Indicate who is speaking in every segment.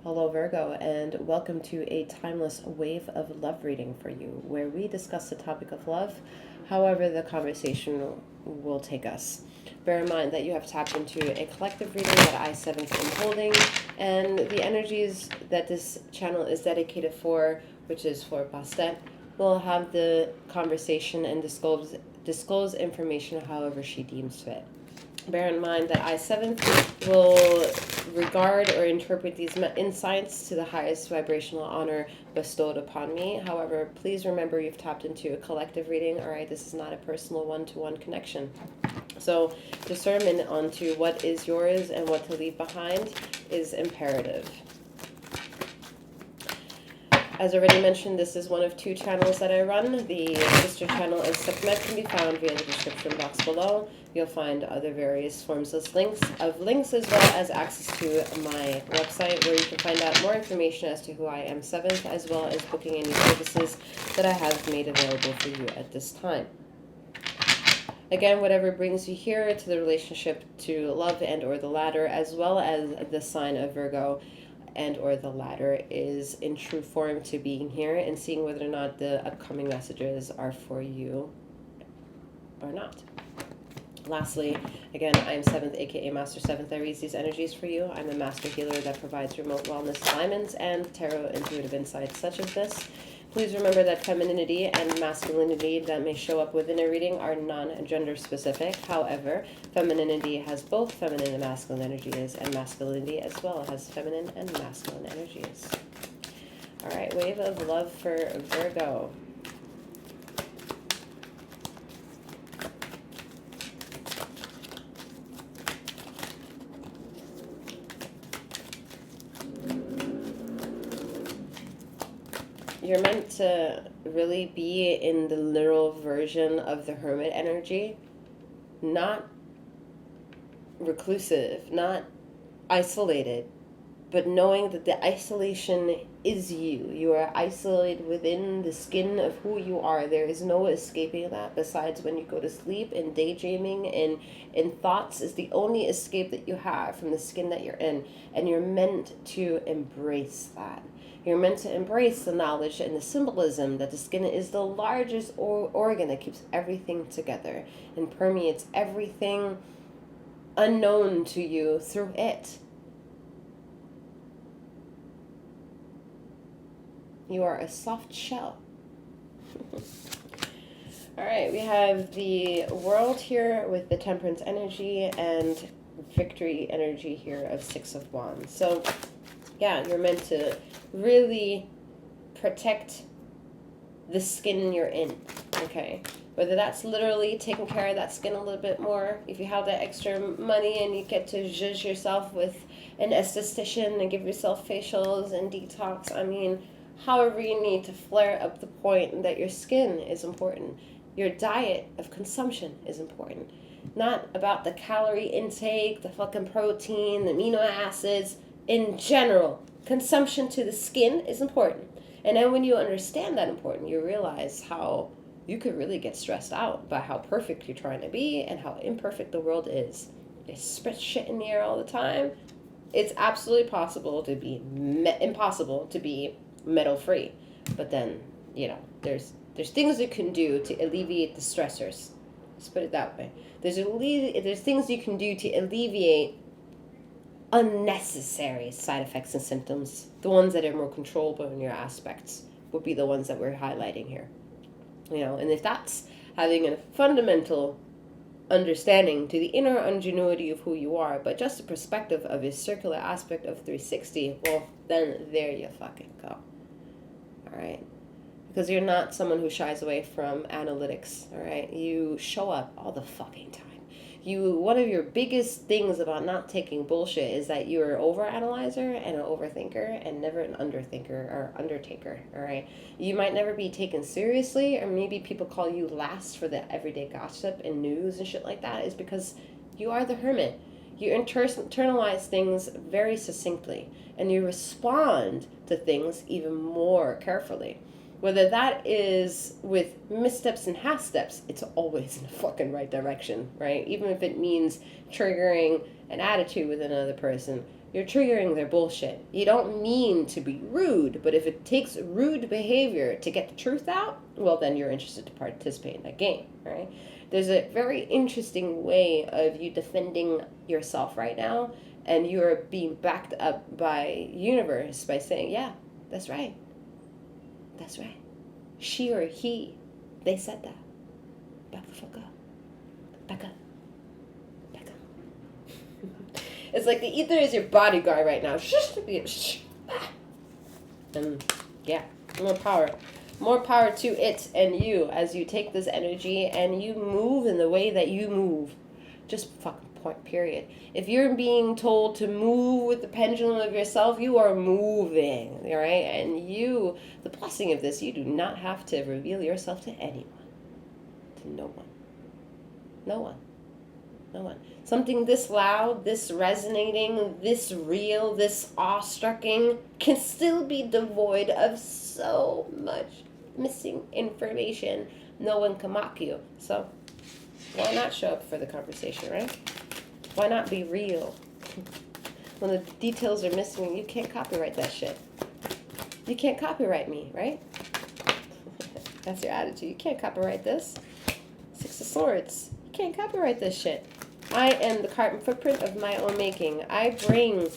Speaker 1: Hello, Virgo, and welcome to a timeless wave of love reading for you, where we discuss the topic of love, however, the conversation will take us. Bear in mind that you have tapped into a collective reading that I, 7th, am holding, and the energies that this channel is dedicated for, which is for Bastet, will have the conversation and disclose information however she deems fit. Bear in mind that I-7th will regard or interpret these insights to the highest vibrational honor bestowed upon me. However, please remember you've tapped into a collective reading. All right, this is not a personal one-to-one connection. So discernment onto what is yours and what to leave behind is imperative. As already mentioned, this is one of two channels that I run. The sister channel is Submet, can be found via the description box below. You'll find other various forms of links as well as access to my website where you can find out more information as to who I am, 7th, as well as booking any services that I have made available for you at this time. Again, whatever brings you here to the relationship to love and or the ladder, as well as the sign of Virgo and or the ladder, is in true form to being here and seeing whether or not the upcoming messages are for you or not. Lastly, again, I am 7th, aka Master 7th. I read these energies for you. I'm a master healer that provides remote wellness alignments and tarot intuitive insights such as this. Please remember that femininity and masculinity that may show up within a reading are non-gender specific. However, femininity has both feminine and masculine energies, and masculinity as well has feminine and masculine energies. All right, wave of love for Virgo. You're meant to really be in the literal version of the hermit energy, not reclusive, not isolated, but knowing that the isolation is you. You are isolated within the skin of who you are. There is no escaping that besides when you go to sleep, and daydreaming and in thoughts is the only escape that you have from the skin that you're in. And you're meant to embrace that. You're meant to embrace the knowledge and the symbolism that the skin is the largest organ that keeps everything together and permeates everything unknown to you through it. You are a soft shell. All right, we have the world here with the temperance energy and victory energy here of 6 of Wands. So yeah, you're meant to really protect the skin you're in, okay? Whether that's literally taking care of that skin a little bit more, if you have that extra money and you get to zhuzh yourself with an esthetician and give yourself facials and detox, I mean, however you need to flare up the point that your skin is important. Your diet of consumption is important. Not about the calorie intake, the fucking protein, the amino acids. In general, consumption to the skin is important. And then when you understand that important, you realize how you could really get stressed out by how perfect you're trying to be and how imperfect the world is. It spits shit in the air all the time. It's absolutely possible to be impossible to be metal free. But then, there's things you can do to alleviate the stressors. Let's put it that way. There's things you can do to alleviate unnecessary side effects and symptoms. The ones that are more controllable in your aspects would be the ones that we're highlighting here. And if that's having a fundamental understanding to the inner ingenuity of who you are, but just the perspective of a circular aspect of 360, well, then there you fucking go. All right? Because you're not someone who shies away from analytics, all right? You show up all the fucking time. One of your biggest things about not taking bullshit is that you're an overanalyzer and an overthinker and never an underthinker or undertaker, all right? You might never be taken seriously, or maybe people call you last for the everyday gossip and news and shit like that, is because you are the hermit. You internalize things very succinctly, and you respond to things even more carefully. Whether that is with missteps and half steps, it's always in the fucking right direction, right? Even if it means triggering an attitude with another person, You're triggering their bullshit. You don't mean to be rude, but if it takes rude behavior to get the truth out, well, then you're interested to participate in that game, right? There's a very interesting way of you defending yourself right now, and you're being backed up by universe by saying, yeah, that's right. That's right. She or he, they said that. Back the fuck up. Back up. Back up. It's like the ether is your bodyguard right now. And yeah, more power. More power to it and you as you take this energy and you move in the way that you move. Just fucking point, period. If you're being told to move with the pendulum of yourself, you are moving, all right? And you, the blessing of this, you do not have to reveal yourself to anyone. To no one. No one. No one. Something this loud, this resonating, this real, this awestrucking can still be devoid of so much missing information. No one can mock you. So why not show up for the conversation, right? Why not be real? When the details are missing, you can't copyright that shit. You can't copyright me, right? That's your attitude. You can't copyright this. Six of Swords. You can't copyright this shit. I am the carbon footprint of my own making. I bring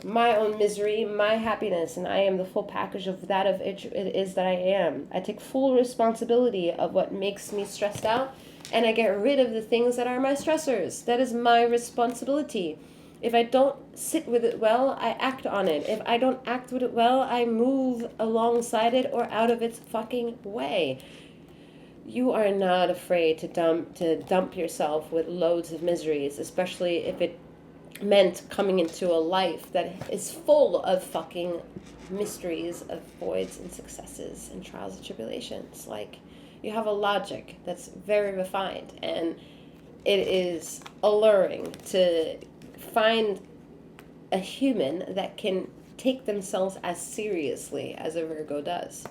Speaker 1: my own misery, my happiness, and I am the full package of that of it is that I am. I take full responsibility of what makes me stressed out, and I get rid of the things that are my stressors. That is my responsibility. If I don't sit with it well, I act on it. If I don't act with it well, I move alongside it or out of its fucking way. You are not afraid to dump yourself with loads of miseries, especially if it meant coming into a life that is full of fucking mysteries, of voids and successes and trials and tribulations. Like, you have a logic that's very refined, and it is alluring to find a human that can take themselves as seriously as a Virgo does.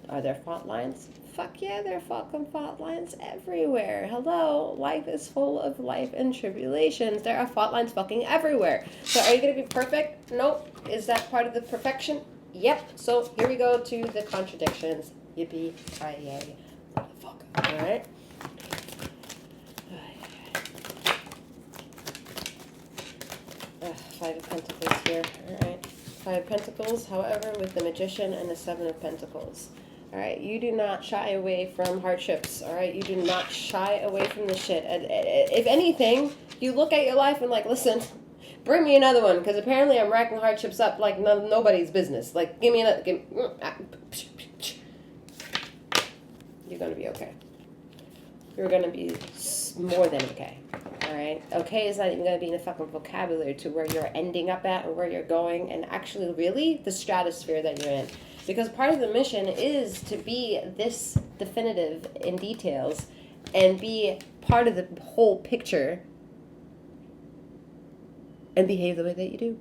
Speaker 1: Are there fault lines? Fuck yeah, there are fucking fault lines everywhere. Hello, life is full of life and tribulations. There are fault lines fucking everywhere. So are you going to be perfect? Nope. Is that part of the perfection? Yep. So here we go to the contradictions. Yippee-ki-yay. Motherfucker. Alright? Five of Pentacles here. Alright. Five of Pentacles, however, with the Magician and the Seven of Pentacles. All right, you do not shy away from hardships. All right, you do not shy away from the shit. And if anything, you look at your life and like, listen, bring me another one, because apparently I'm racking hardships up like nobody's business. Like, give me another. You're gonna be okay. You're gonna be more than okay. All right, okay is not even gonna be in the fucking vocabulary to where you're ending up at or where you're going, and actually, really, the stratosphere that you're in. Because part of the mission is to be this definitive in details and be part of the whole picture and behave the way that you do.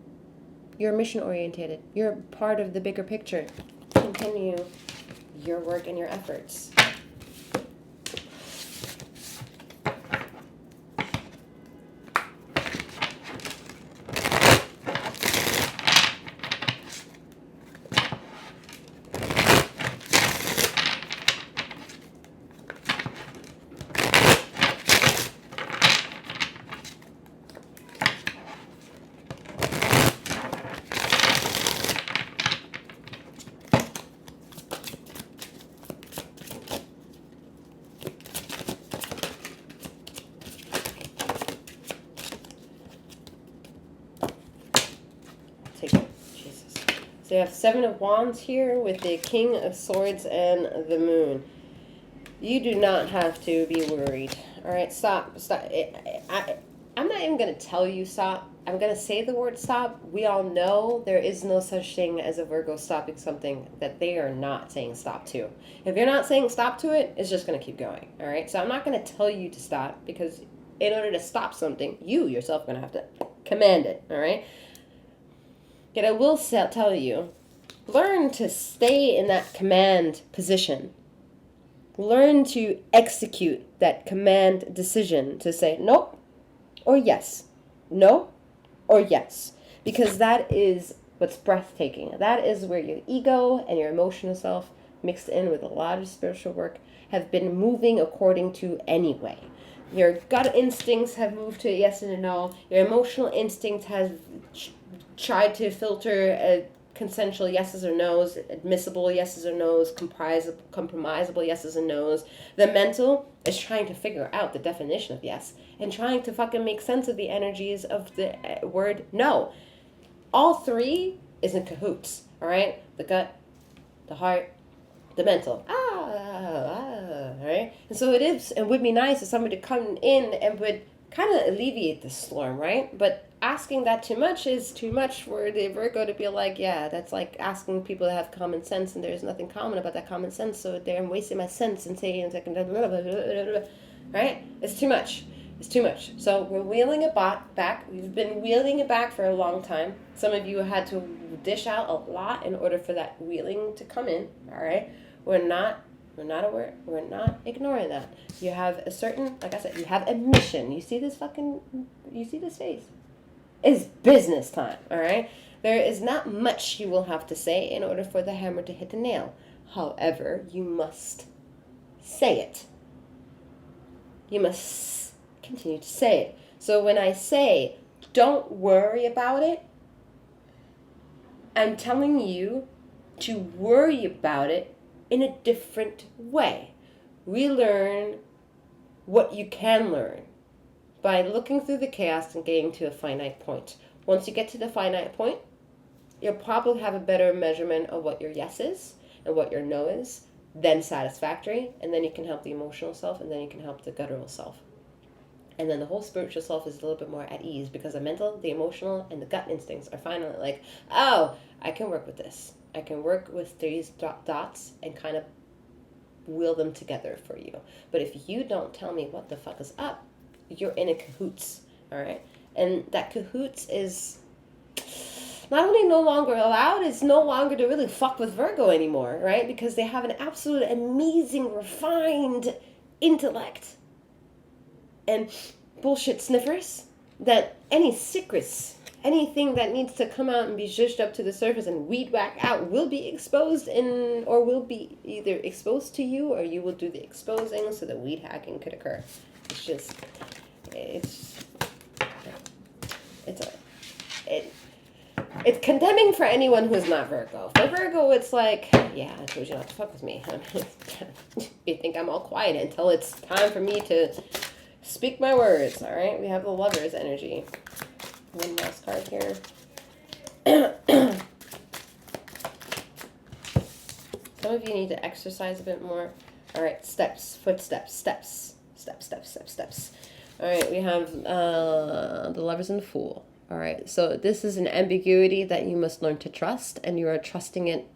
Speaker 1: You're mission oriented. You're part of the bigger picture. Continue your work and your efforts. Take it. Jesus. So you have Seven of Wands here with the King of Swords and the Moon. You do not have to be worried. All right, stop. I'm not even going to tell you stop. I'm going to say the word stop. We all know there is no such thing as a Virgo stopping something that they are not saying stop to. If you're not saying stop to it, it's just going to keep going. All right, so I'm not going to tell you to stop, because in order to stop something, you yourself are going to have to command it. All right. Yet I will tell you, learn to stay in that command position. Learn to execute that command decision to say nope or yes, no or yes. because that is what's breathtaking. That is where your ego and your emotional self, mixed in with a lot of spiritual work, have been moving according to anyway. Your gut instincts have moved to a yes and a no. Your emotional instinct has tried to filter consensual yeses or nos, admissible yeses or nos, compromisable yeses and nos. The mental is trying to figure out the definition of yes and trying to fucking make sense of the energies of the word no. All three is in cahoots, all right? The gut, the heart, the mental. Right? And so it would be nice if somebody come in and would kind of alleviate the storm, right? But asking that too much is too much for the Virgo to be like, yeah, that's like asking people to have common sense, and there's nothing common about that common sense, so I'm wasting my sense and saying, right? It's too much. It's too much. So we're wheeling it back. We've been wheeling it back for a long time. Some of you had to dish out a lot in order for that wheeling to come in, all right? We're not aware. We're not ignoring that. You have a certain, like I said, you have a mission. You see this face? It's business time, all right? There is not much you will have to say in order for the hammer to hit the nail. However, you must say it. You must continue to say it. So when I say, don't worry about it, I'm telling you to worry about it in a different way. Relearn what you can learn by looking through the chaos and getting to a finite point. Once you get to the finite point, you'll probably have a better measurement of what your yes is and what your no is, then satisfactory, and then you can help the emotional self, and then you can help the guttural self. And then the whole spiritual self is a little bit more at ease because the mental, the emotional, and the gut instincts are finally like, oh, I can work with this. I can work with these dots and kind of wheel them together for you. But if you don't tell me what the fuck is up, you're in a cahoots, all right? And that cahoots is not only no longer allowed, it's no longer to really fuck with Virgo anymore, right? Because they have an absolute amazing, refined intellect and bullshit sniffers that any secrets, anything that needs to come out and be zhushed up to the surface and weed whack out will be exposed or will be either exposed to you, or you will do the exposing so that weed hacking could occur. It's condemning for anyone who's not Virgo. For Virgo, it's like, yeah, I told you not to fuck with me. You think I'm all quiet until it's time for me to speak my words, all right? We have the Lover's energy. One last card here. Some of you need to exercise a bit more. All right, steps. All right, we have the Lovers and the Fool. All right, so this is an ambiguity that you must learn to trust, and you are trusting it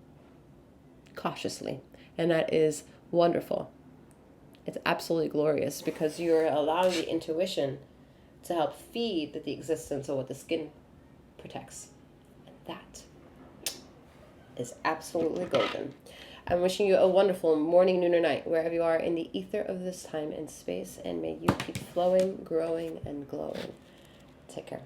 Speaker 1: cautiously, and that is wonderful. It's absolutely glorious because you're allowing the intuition to help feed the existence of what the skin protects. And that is absolutely golden. I'm wishing you a wonderful morning, noon, or night, wherever you are in the ether of this time and space, and may you keep flowing, growing, and glowing. Take care.